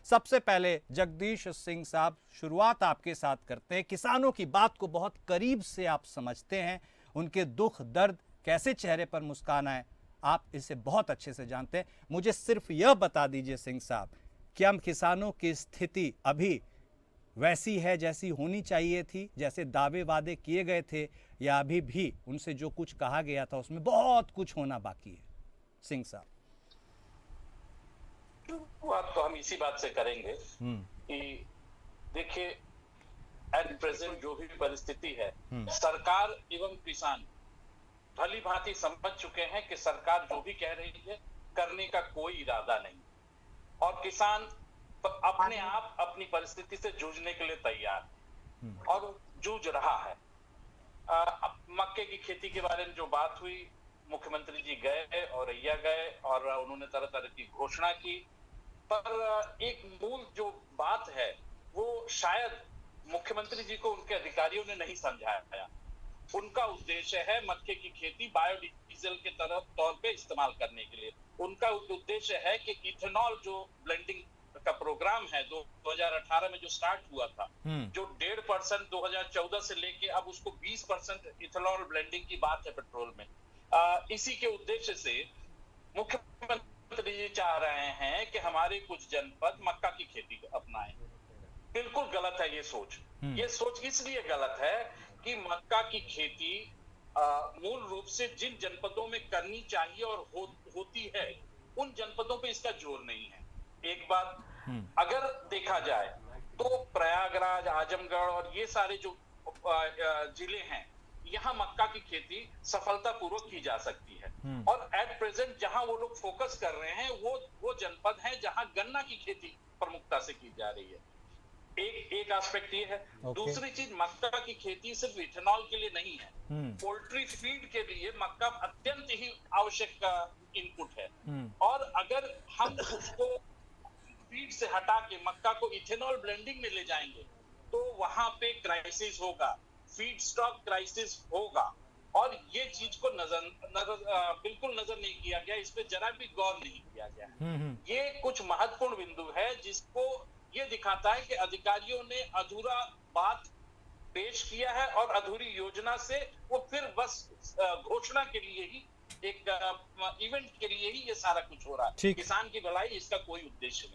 सबसे पहले जगदीश सिंह साहब, शुरुआत आपके साथ करते हैं। किसानों की बात को बहुत करीब से आप समझते हैं, उनके दुख दर्द, कैसे चेहरे पर मुस्कान आए, आप इसे बहुत अच्छे से जानते हैं। मुझे सिर्फ यह बता दीजिए सिंह साहब, क्या हम किसानों की स्थिति अभी वैसी है जैसी होनी चाहिए थी, जैसे दावे वादे किए गए थे, या अभी भी उनसे जो कुछ कहा गया था उसमें बहुत कुछ होना बाकी है? सिंह साहब, शुरुआत तो हम इसी बात से करेंगे कि देखिए, एट प्रेजेंट जो भी परिस्थिति है, सरकार एवं किसान भली भांति समझ चुके हैं कि सरकार जो भी कह रही है करने का कोई इरादा नहीं, और किसान अपने आप अपनी परिस्थिति से जूझने के लिए तैयार है और जूझ रहा है। मक्के की खेती के बारे में जो बात हुई, मुख्यमंत्री जी गए और औरैया गए और उन्होंने तरह तरह की घोषणा की, पर एक मूल जो बात है वो शायद मुख्यमंत्री जी को उनके अधिकारियों ने नहीं समझाया। उनका उद्देश्य है मक्के की खेती बायोडीजल के तौर पे इस्तेमाल करने के लिए। उनका उद्देश्य है कि इथेनॉल जो ब्लेंडिंग का प्रोग्राम है 2018 में जो स्टार्ट हुआ था, जो 1.5% 2014 से लेके अब उसको 20% इथेनॉल ब्लेंडिंग की बात है पेट्रोल में। इसी के उद्देश्य से मुख्यमंत्री जी चाह रहे हैं कि हमारे कुछ जनपद मक्का की खेती अपनाएं। बिल्कुल गलत है ये सोच। ये सोच इसलिए गलत है कि मक्का की खेती मूल रूप से जिन जनपदों में करनी चाहिए और होती है, उन जनपदों पे इसका जोर नहीं है। एक बात अगर देखा जाए तो प्रयागराज, आजमगढ़ और ये सारे जो जिले हैं, यहाँ मक्का की खेती सफलतापूर्वक की जा सकती है। और एट प्रेजेंट जहां वो लोग फोकस कर रहे हैं वो जनपद हैं जहां गन्ना की खेती प्रमुखता से की जा रही है। एक एस्पेक्ट ये है। दूसरी चीज, मक्का की खेती सिर्फ इथेनॉल के लिए नहीं है, पोल्ट्री फीड के लिए मक्का अत्यंत ही आवश्यक इनपुट है। और अगर हम उसको फीड से हटा के मक्का को इथेनॉल ब्लेंडिंग में ले जाएंगे तो वहां पे क्राइसिस होगा, फीड स्टॉक क्राइसिस होगा। और ये चीज को बिल्कुल नजर नहीं किया गया, इस पे जरा भी गौर नहीं किया गया। ये कुछ महत्वपूर्ण बिंदु है जिसको ये दिखाता है कि अधिकारियों ने अधूरा बात पेश किया है और अधूरी योजना से वो फिर बस घोषणा के लिए ही, एक इवेंट के लिए ही ये सारा कुछ हो रहा है। किसान की भलाई इसका कोई उद्देश्य नहीं।